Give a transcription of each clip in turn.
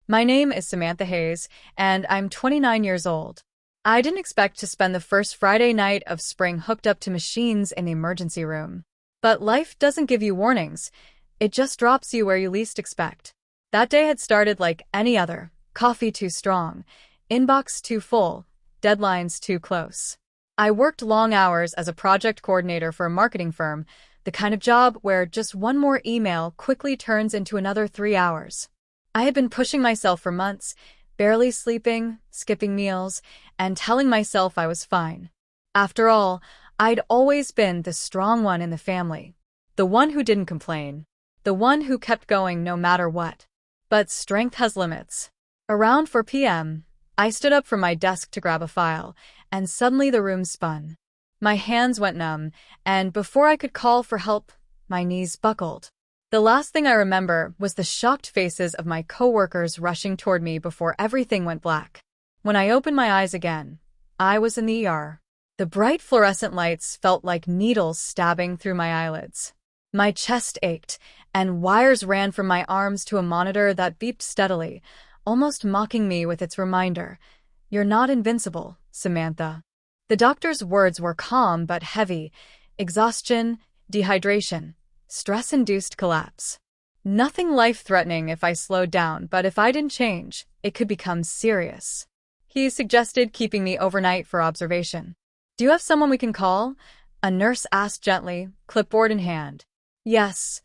My name is Samantha Hayes, and I'm 29 years old. I didn't expect to spend the first Friday night of spring hooked up to machines in the emergency room. But life doesn't give you warnings. It just drops you where you least expect. That day had started like any other. Coffee too strong, inbox too full, deadlines too close. I worked long hours as a project coordinator for a marketing firm, the kind of job where just one more email quickly turns into another 3 hours. I had been pushing myself for months, barely sleeping, skipping meals, and telling myself I was fine. After all, I'd always been the strong one in the family. The one who didn't complain. The one who kept going no matter what. But strength has limits. Around 4 p.m., I stood up from my desk to grab a file, and suddenly the room spun. My hands went numb, and before I could call for help, my knees buckled. The last thing I remember was the shocked faces of my coworkers rushing toward me before everything went black. When I opened my eyes again, I was in the ER. The bright fluorescent lights felt like needles stabbing through my eyelids. My chest ached, and wires ran from my arms to a monitor that beeped steadily, almost mocking me with its reminder, "You're not invincible, Samantha." The doctor's words were calm but heavy: exhaustion, dehydration, stress-induced collapse. Nothing life-threatening if I slowed down, but if I didn't change, it could become serious. He suggested keeping me overnight for observation. "Do you have someone we can call?" a nurse asked gently, clipboard in hand. "Yes,"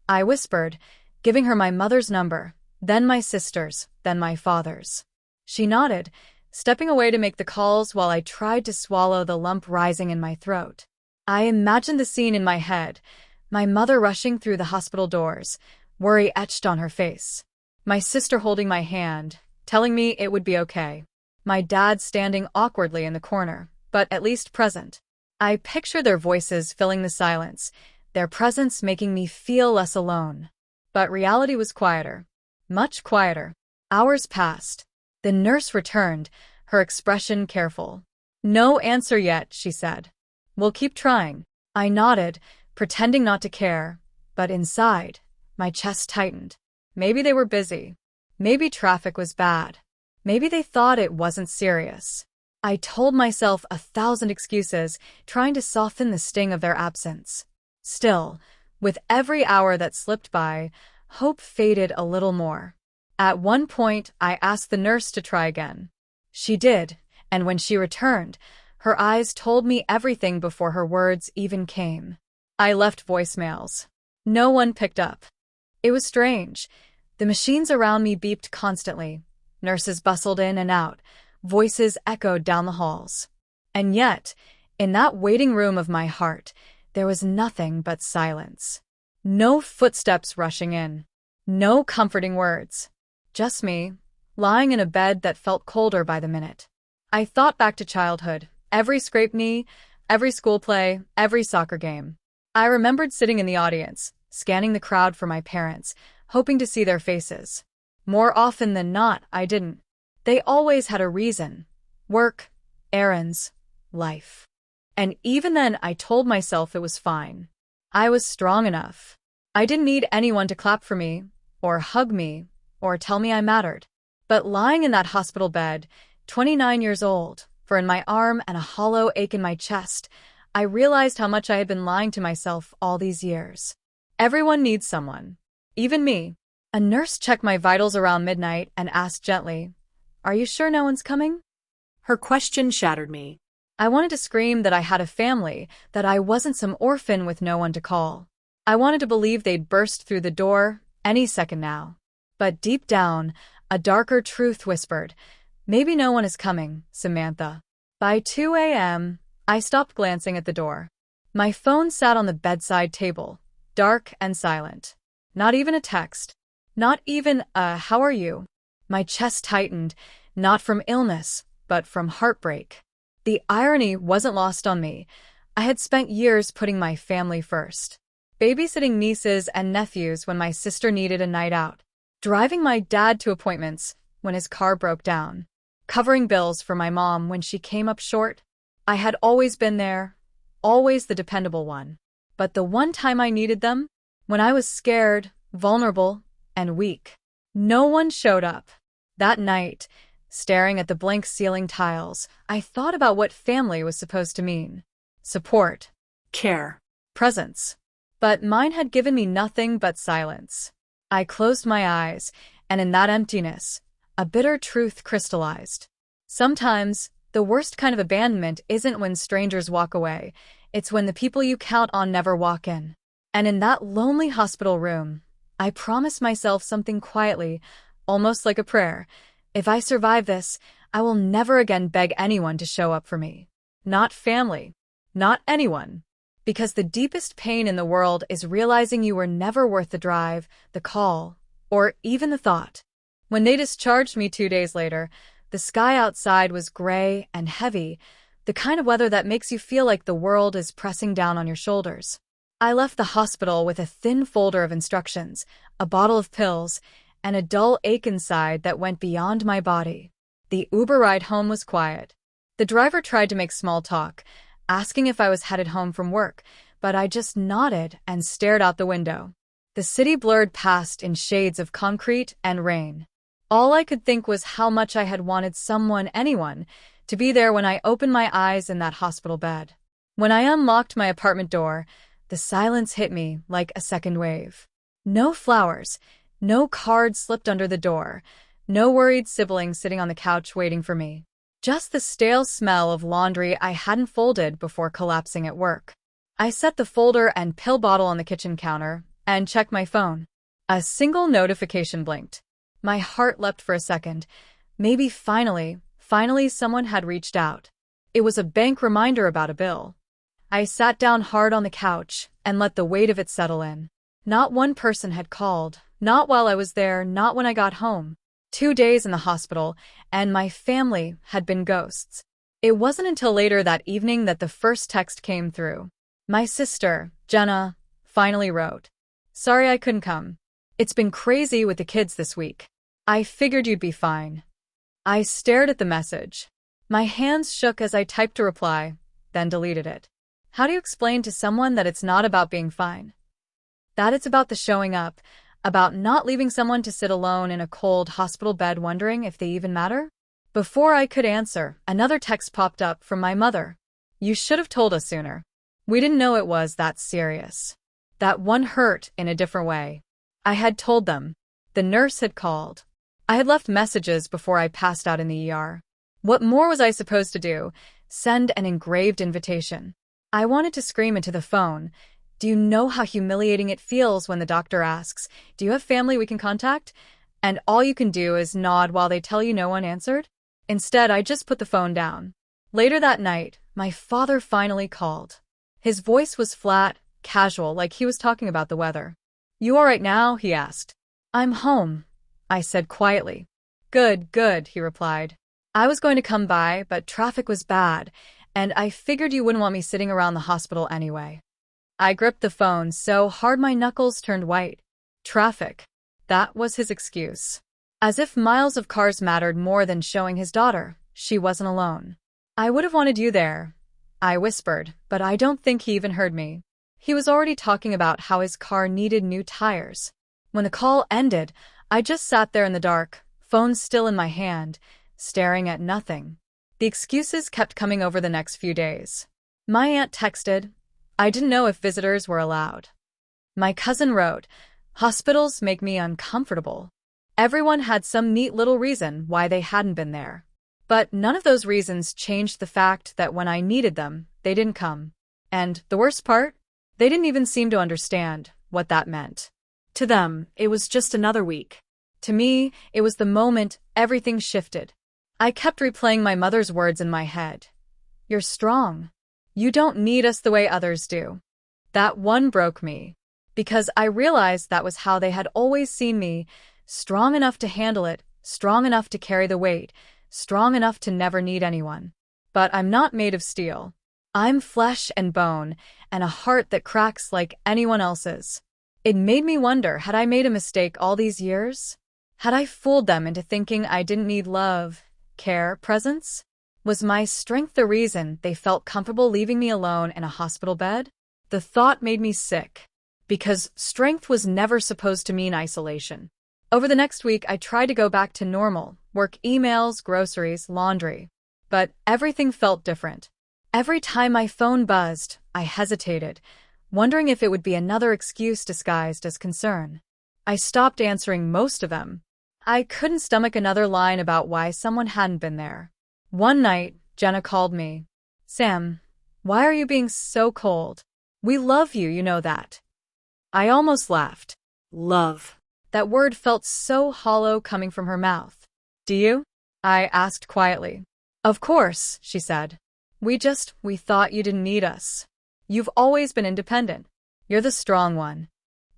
I whispered, giving her my mother's number, then my sister's, then my father's. She nodded, stepping away to make the calls while I tried to swallow the lump rising in my throat. I imagined the scene in my head, my mother rushing through the hospital doors, worry etched on her face. My sister holding my hand, telling me it would be okay. My dad standing awkwardly in the corner, but at least present. I pictured their voices filling the silence, their presence making me feel less alone. But reality was quieter. Much quieter. Hours passed. The nurse returned, her expression careful. "No answer yet," she said. "We'll keep trying." I nodded, pretending not to care, but inside, my chest tightened. Maybe they were busy. Maybe traffic was bad. Maybe they thought it wasn't serious. I told myself 1,000 excuses, trying to soften the sting of their absence. Still, with every hour that slipped by, hope faded a little more. At one point, I asked the nurse to try again. She did, and when she returned, her eyes told me everything before her words even came. I left voicemails. No one picked up. It was strange. The machines around me beeped constantly. Nurses bustled in and out. Voices echoed down the halls. And yet, in that waiting room of my heart, there was nothing but silence. No footsteps rushing in. No comforting words. Just me, lying in a bed that felt colder by the minute. I thought back to childhood. Every scraped knee, every school play, every soccer game. I remembered sitting in the audience, scanning the crowd for my parents, hoping to see their faces. More often than not, I didn't. They always had a reason. Work, errands, life. And even then, I told myself it was fine. I was strong enough. I didn't need anyone to clap for me, or hug me, or tell me I mattered. But lying in that hospital bed, 29 years old, fur in my arm and a hollow ache in my chest, I realized how much I had been lying to myself all these years. Everyone needs someone. Even me. A nurse checked my vitals around midnight and asked gently, "Are you sure no one's coming?" Her question shattered me. I wanted to scream that I had a family, that I wasn't some orphan with no one to call. I wanted to believe they'd burst through the door any second now. But deep down, a darker truth whispered, "Maybe no one is coming, Samantha." By 2 a.m., I stopped glancing at the door. My phone sat on the bedside table, dark and silent. Not even a text. Not even a "how are you?" My chest tightened, not from illness, but from heartbreak. The irony wasn't lost on me. I had spent years putting my family first. Babysitting nieces and nephews when my sister needed a night out. Driving my dad to appointments when his car broke down. Covering bills for my mom when she came up short. I had always been there, always the dependable one. But the one time I needed them, when I was scared, vulnerable, and weak, no one showed up. That night, staring at the blank ceiling tiles, I thought about what family was supposed to mean. Support. Care. Presence. But mine had given me nothing but silence. I closed my eyes, and in that emptiness, a bitter truth crystallized. Sometimes, the worst kind of abandonment isn't when strangers walk away, it's when the people you count on never walk in. And in that lonely hospital room, I promised myself something quietly, almost like a prayer. If I survive this, I will never again beg anyone to show up for me. Not family. Not anyone. Because the deepest pain in the world is realizing you were never worth the drive, the call, or even the thought. When they discharged me 2 days later, the sky outside was gray and heavy, the kind of weather that makes you feel like the world is pressing down on your shoulders. I left the hospital with a thin folder of instructions, a bottle of pills, and a dull ache inside that went beyond my body. The Uber ride home was quiet. The driver tried to make small talk, asking if I was headed home from work, but I just nodded and stared out the window. The city blurred past in shades of concrete and rain. All I could think was how much I had wanted someone, anyone, to be there when I opened my eyes in that hospital bed. When I unlocked my apartment door, the silence hit me like a second wave. No flowers, no cards slipped under the door, no worried siblings sitting on the couch waiting for me. Just the stale smell of laundry I hadn't folded before collapsing at work. I set the folder and pill bottle on the kitchen counter and checked my phone. A single notification blinked. My heart leapt for a second. Maybe finally someone had reached out. It was a bank reminder about a bill. I sat down hard on the couch and let the weight of it settle in. Not one person had called, not while I was there, not when I got home. 2 days in the hospital, and my family had been ghosts. It wasn't until later that evening that the first text came through. My sister, Jenna, finally wrote, "Sorry I couldn't come. It's been crazy with the kids this week. I figured you'd be fine." I stared at the message. My hands shook as I typed a reply, then deleted it. How do you explain to someone that it's not about being fine? That it's about the showing up, about not leaving someone to sit alone in a cold hospital bed wondering if they even matter? Before I could answer, another text popped up from my mother. "You should have told us sooner. We didn't know it was that serious." That one hurt in a different way. I had told them. The nurse had called. I had left messages before I passed out in the ER. What more was I supposed to do? Send an engraved invitation. I wanted to scream into the phone. Do you know how humiliating it feels when the doctor asks, "Do you have family we can contact?" And all you can do is nod while they tell you no one answered? Instead, I just put the phone down. Later that night, my father finally called. His voice was flat, casual, like he was talking about the weather. "You all right now?" he asked. "I'm home," I said quietly. Good, he replied. "I was going to come by, but traffic was bad, and I figured you wouldn't want me sitting around the hospital anyway." I gripped the phone so hard my knuckles turned white. Traffic. That was his excuse. As if miles of cars mattered more than showing his daughter she wasn't alone. "I would have wanted you there," I whispered, but I don't think he even heard me. He was already talking about how his car needed new tires. When the call ended, I just sat there in the dark, phone still in my hand, staring at nothing. The excuses kept coming over the next few days. My aunt texted. I didn't know if visitors were allowed. My cousin wrote, "Hospitals make me uncomfortable." Everyone had some neat little reason why they hadn't been there. But none of those reasons changed the fact that when I needed them, they didn't come. And the worst part? They didn't even seem to understand what that meant. To them, it was just another week. To me, it was the moment everything shifted. I kept replaying my mother's words in my head. "You're strong. You don't need us the way others do." That one broke me, because I realized that was how they had always seen me, strong enough to handle it, strong enough to carry the weight, strong enough to never need anyone. But I'm not made of steel. I'm flesh and bone, and a heart that cracks like anyone else's. It made me wonder, had I made a mistake all these years? Had I fooled them into thinking I didn't need love, care, presence? Was my strength the reason they felt comfortable leaving me alone in a hospital bed? The thought made me sick, because strength was never supposed to mean isolation. Over the next week, I tried to go back to normal, Work emails, groceries, laundry. But everything felt different. Every time my phone buzzed, I hesitated, wondering if it would be another excuse disguised as concern. I stopped answering most of them. I couldn't stomach another line about why someone hadn't been there. One night, Jenna called me. "Sam, why are you being so cold? We love you, you know that." I almost laughed. Love. That word felt so hollow coming from her mouth. "Do you?" I asked quietly. "Of course," she said. We thought you didn't need us. You've always been independent. You're the strong one."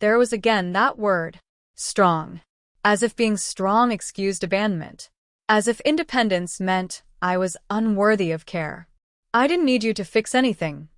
There was again that word. Strong. As if being strong excused abandonment. As if independence meant I was unworthy of care. "I didn't need you to fix anything,"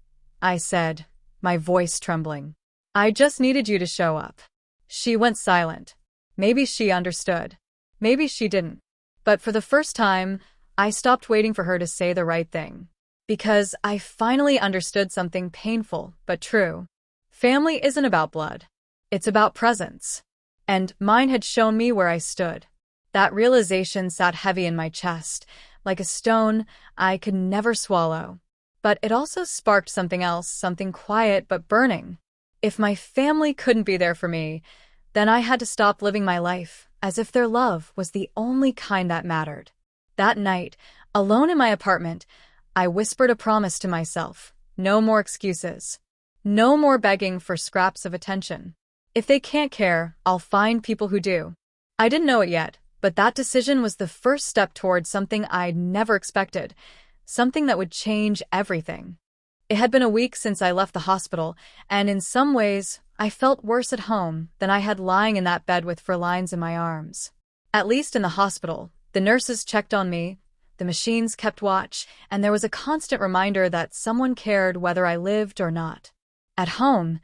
I said, my voice trembling. "I just needed you to show up." She went silent. Maybe she understood. Maybe she didn't. But for the first time, I stopped waiting for her to say the right thing. Because I finally understood something painful but true. Family isn't about blood. It's about presence. And mine had shown me where I stood. That realization sat heavy in my chest, like a stone I could never swallow. But it also sparked something else, something quiet but burning. If my family couldn't be there for me, then I had to stop living my life as if their love was the only kind that mattered. That night, alone in my apartment, I whispered a promise to myself. No more excuses. No more begging for scraps of attention. If they can't care, I'll find people who do. I didn't know it yet, but that decision was the first step toward something I'd never expected, something that would change everything. It had been a week since I left the hospital, and in some ways, I felt worse at home than I had lying in that bed with lines in my arms. At least in the hospital, the nurses checked on me, the machines kept watch, and there was a constant reminder that someone cared whether I lived or not. At home,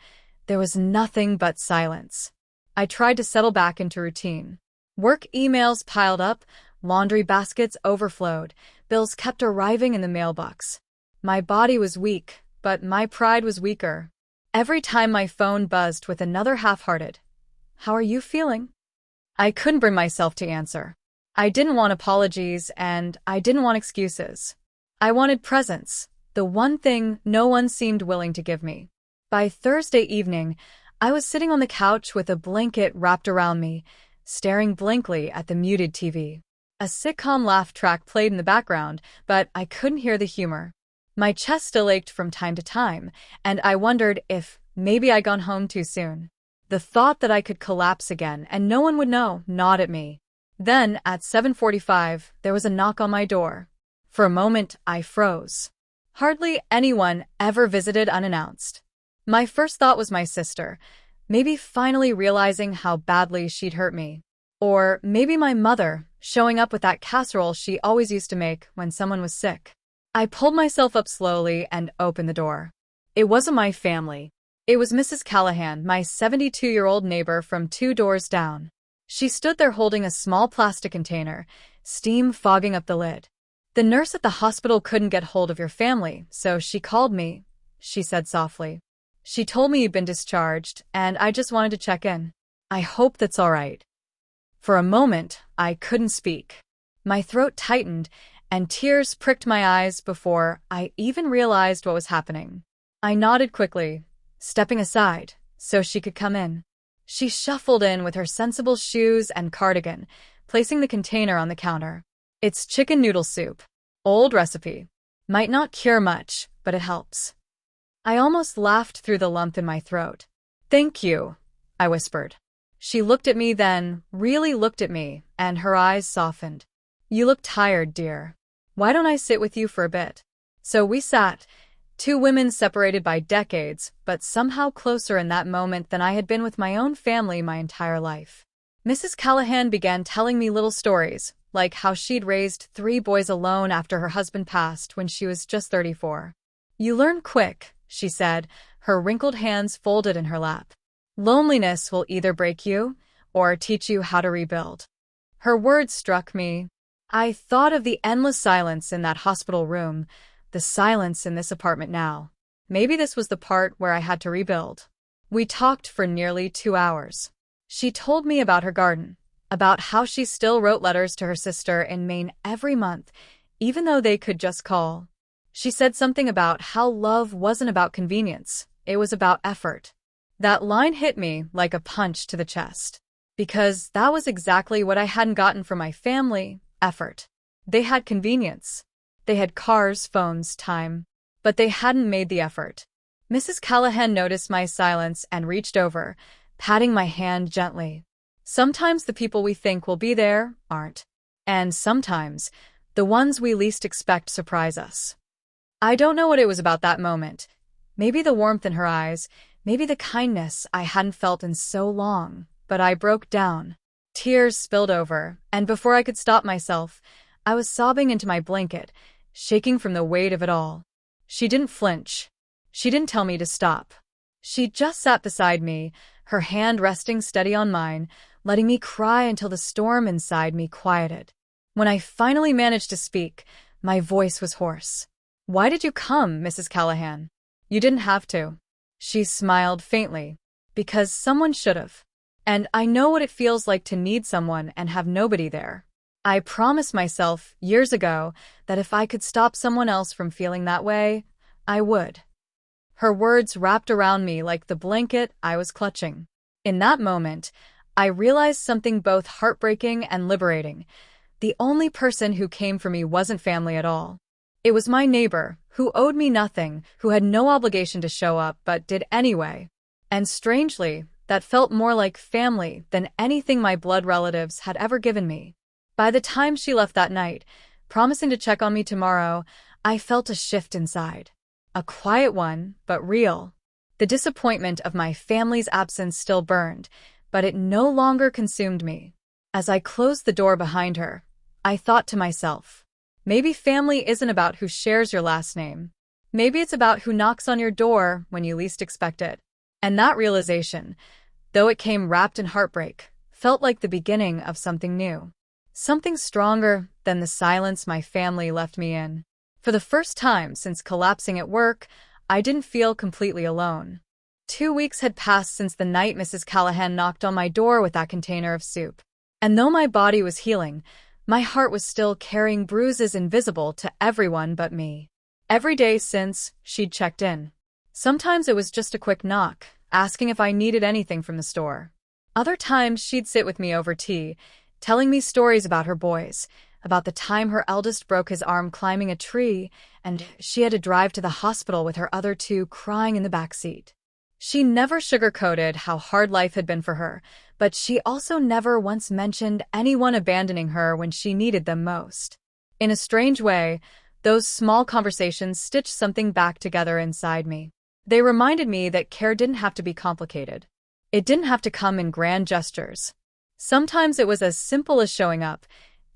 there was nothing but silence. I tried to settle back into routine. Work emails piled up, laundry baskets overflowed, bills kept arriving in the mailbox. My body was weak, but my pride was weaker. Every time my phone buzzed with another half-hearted, "How are you feeling?" I couldn't bring myself to answer. I didn't want apologies, and I didn't want excuses. I wanted presence, the one thing no one seemed willing to give me. By Thursday evening, I was sitting on the couch with a blanket wrapped around me, staring blankly at the muted TV. A sitcom laugh track played in the background, but I couldn't hear the humor. My chest still ached from time to time, and I wondered if maybe I'd gone home too soon. The thought that I could collapse again and no one would know gnawed at me. Then, at 7:45, there was a knock on my door. For a moment, I froze. Hardly anyone ever visited unannounced. My first thought was my sister, maybe finally realizing how badly she'd hurt me. Or maybe my mother, showing up with that casserole she always used to make when someone was sick. I pulled myself up slowly and opened the door. It wasn't my family. It was Mrs. Callahan, my 72-year-old neighbor from 2 doors down. She stood there holding a small plastic container, steam fogging up the lid. "The nurse at the hospital couldn't get hold of your family, so she called me," she said softly. "She told me you'd been discharged, and I just wanted to check in. I hope that's all right." For a moment, I couldn't speak. My throat tightened, and tears pricked my eyes before I even realized what was happening. I nodded quickly, stepping aside so she could come in. She shuffled in with her sensible shoes and cardigan, placing the container on the counter. "It's chicken noodle soup. Old recipe. Might not cure much, but it helps." I almost laughed through the lump in my throat. "Thank you," I whispered. She looked at me then, really looked at me, and her eyes softened. "You look tired, dear. Why don't I sit with you for a bit?" So we sat, 2 women separated by decades, but somehow closer in that moment than I had been with my own family my entire life. Mrs. Callahan began telling me little stories, like how she'd raised 3 boys alone after her husband passed when she was just 34. "You learn quick," she said, her wrinkled hands folded in her lap. "Loneliness will either break you or teach you how to rebuild." Her words struck me. I thought of the endless silence in that hospital room, the silence in this apartment now. Maybe this was the part where I had to rebuild. We talked for nearly 2 hours. She told me about her garden, about how she still wrote letters to her sister in Maine every month, even though they could just call. She said something about how love wasn't about convenience, it was about effort. That line hit me like a punch to the chest. Because that was exactly what I hadn't gotten from my family: effort. They had convenience. They had cars, phones, time. But they hadn't made the effort. Mrs. Callahan noticed my silence and reached over, patting my hand gently. Sometimes the people we think will be there aren't. And sometimes, the ones we least expect surprise us. I don't know what it was about that moment. Maybe the warmth in her eyes, maybe the kindness I hadn't felt in so long, but I broke down. Tears spilled over, and before I could stop myself, I was sobbing into my blanket, shaking from the weight of it all. She didn't flinch. She didn't tell me to stop. She just sat beside me, her hand resting steady on mine, letting me cry until the storm inside me quieted. When I finally managed to speak, my voice was hoarse. "Why did you come, Mrs. Callahan? You didn't have to." She smiled faintly. "Because someone should have. And I know what it feels like to need someone and have nobody there. I promised myself years ago that if I could stop someone else from feeling that way, I would." Her words wrapped around me like the blanket I was clutching. In that moment, I realized something both heartbreaking and liberating. The only person who came for me wasn't family at all. It was my neighbor, who owed me nothing, who had no obligation to show up but did anyway. And strangely, that felt more like family than anything my blood relatives had ever given me. By the time she left that night, promising to check on me tomorrow, I felt a shift inside. A quiet one, but real. The disappointment of my family's absence still burned, but it no longer consumed me. As I closed the door behind her, I thought to myself, maybe family isn't about who shares your last name. Maybe it's about who knocks on your door when you least expect it. And that realization, though it came wrapped in heartbreak, felt like the beginning of something new. Something stronger than the silence my family left me in. For the first time since collapsing at work, I didn't feel completely alone. 2 weeks had passed since the night Mrs. Callahan knocked on my door with that container of soup. And though my body was healing, my heart was still carrying bruises invisible to everyone but me. Every day since, she'd checked in. Sometimes it was just a quick knock, asking if I needed anything from the store. Other times she'd sit with me over tea, telling me stories about her boys, about the time her eldest broke his arm climbing a tree, and she had to drive to the hospital with her other two crying in the back seat. She never sugarcoated how hard life had been for her, but she also never once mentioned anyone abandoning her when she needed them most. In a strange way, those small conversations stitched something back together inside me. They reminded me that care didn't have to be complicated. It didn't have to come in grand gestures. Sometimes it was as simple as showing up,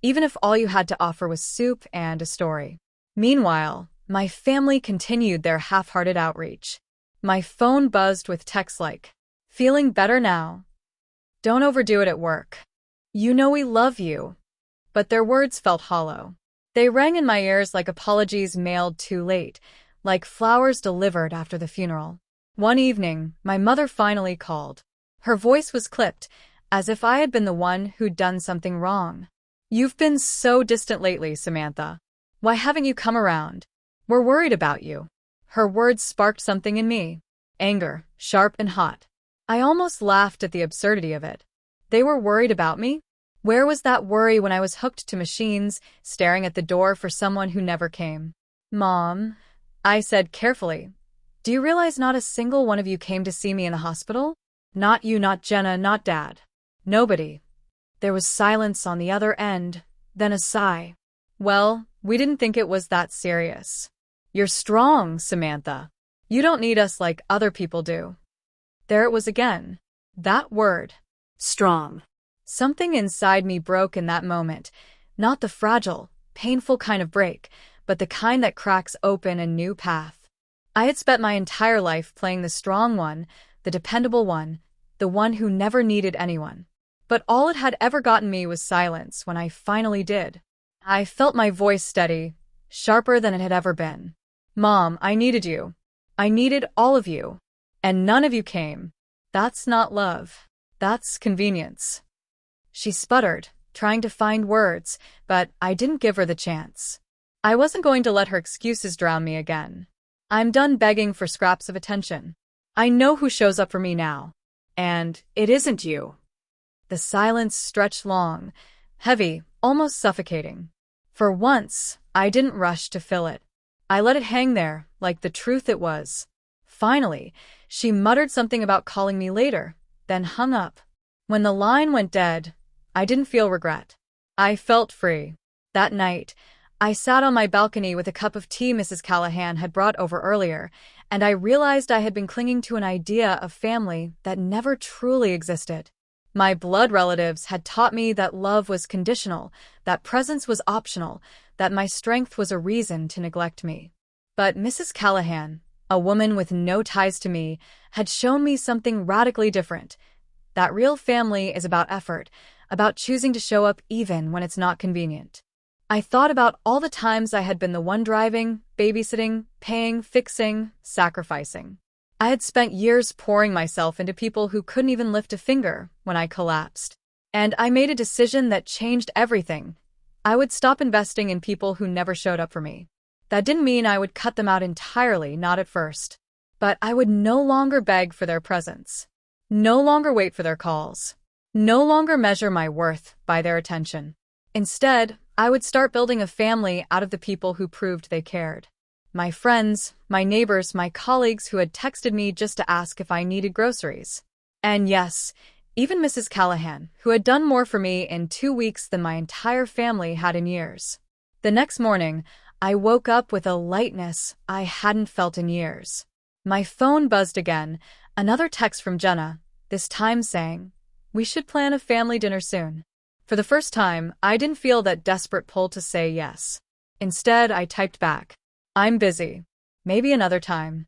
even if all you had to offer was soup and a story. Meanwhile, my family continued their half-hearted outreach. My phone buzzed with texts like, "Feeling better now? Don't overdo it at work. You know we love you." But their words felt hollow. They rang in my ears like apologies mailed too late, like flowers delivered after the funeral. One evening, my mother finally called. Her voice was clipped, as if I had been the one who'd done something wrong. "You've been so distant lately, Samantha. Why haven't you come around? We're worried about you." Her words sparked something in me. Anger, sharp and hot. I almost laughed at the absurdity of it. They were worried about me? Where was that worry when I was hooked to machines, staring at the door for someone who never came? "Mom," I said carefully, "do you realize not a single one of you came to see me in the hospital? Not you, not Jenna, not Dad. Nobody." There was silence on the other end, then a sigh. "Well, we didn't think it was that serious. You're strong, Samantha. You don't need us like other people do." There it was again. That word. Strong. Something inside me broke in that moment. Not the fragile, painful kind of break, but the kind that cracks open a new path. I had spent my entire life playing the strong one, the dependable one, the one who never needed anyone. But all it had ever gotten me was silence when I finally did. I felt my voice steady, sharper than it had ever been. "Mom, I needed you. I needed all of you. And none of you came. That's not love. That's convenience." She sputtered, trying to find words, but I didn't give her the chance. I wasn't going to let her excuses drown me again. I'm done begging for scraps of attention. I know who shows up for me now. And it isn't you. The silence stretched long, heavy, almost suffocating. For once, I didn't rush to fill it. I let it hang there, like the truth it was. Finally, she muttered something about calling me later, then hung up. When the line went dead, I didn't feel regret. I felt free. That night, I sat on my balcony with a cup of tea Mrs. Callahan had brought over earlier, and I realized I had been clinging to an idea of family that never truly existed. My blood relatives had taught me that love was conditional, that presence was optional, that my strength was a reason to neglect me. But Mrs. Callahan, a woman with no ties to me, had shown me something radically different. That real family is about effort, about choosing to show up even when it's not convenient. I thought about all the times I had been the one driving, babysitting, paying, fixing, sacrificing. I had spent years pouring myself into people who couldn't even lift a finger when I collapsed. And I made a decision that changed everything. I would stop investing in people who never showed up for me. That didn't mean I would cut them out entirely, not at first. But I would no longer beg for their presence. No longer wait for their calls. No longer measure my worth by their attention. Instead, I would start building a family out of the people who proved they cared. My friends, my neighbors, my colleagues who had texted me just to ask if I needed groceries. And yes, even Mrs. Callahan, who had done more for me in 2 weeks than my entire family had in years. The next morning, I woke up with a lightness I hadn't felt in years. My phone buzzed again, another text from Jenna, this time saying, "We should plan a family dinner soon." For the first time, I didn't feel that desperate pull to say yes. Instead, I typed back, "I'm busy. Maybe another time."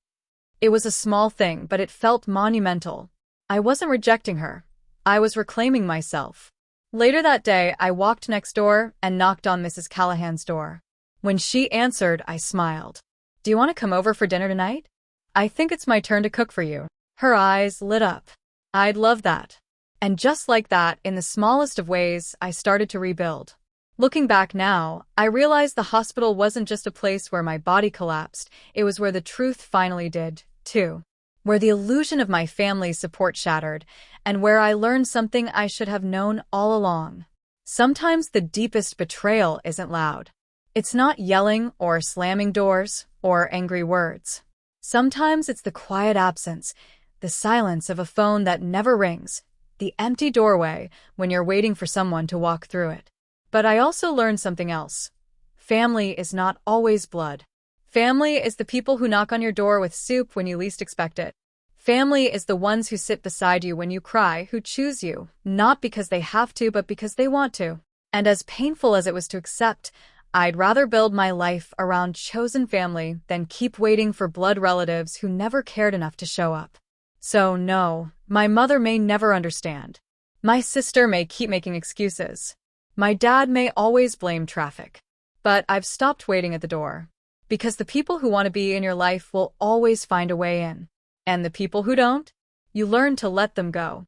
It was a small thing, but it felt monumental. I wasn't rejecting her. I was reclaiming myself. Later that day, I walked next door and knocked on Mrs. Callahan's door. When she answered, I smiled. "Do you want to come over for dinner tonight? I think it's my turn to cook for you." Her eyes lit up. "I'd love that." And just like that, in the smallest of ways, I started to rebuild. Looking back now, I realized the hospital wasn't just a place where my body collapsed, it was where the truth finally did, too. Where the illusion of my family's support shattered, and where I learned something I should have known all along. Sometimes the deepest betrayal isn't loud. It's not yelling or slamming doors or angry words. Sometimes it's the quiet absence, the silence of a phone that never rings, the empty doorway when you're waiting for someone to walk through it. But I also learned something else. Family is not always blood. Family is the people who knock on your door with soup when you least expect it. Family is the ones who sit beside you when you cry, who choose you, not because they have to, but because they want to. And as painful as it was to accept, I'd rather build my life around chosen family than keep waiting for blood relatives who never cared enough to show up. So no, my mother may never understand. My sister may keep making excuses. My dad may always blame traffic. But I've stopped waiting at the door. Because the people who want to be in your life will always find a way in. And the people who don't, you learn to let them go.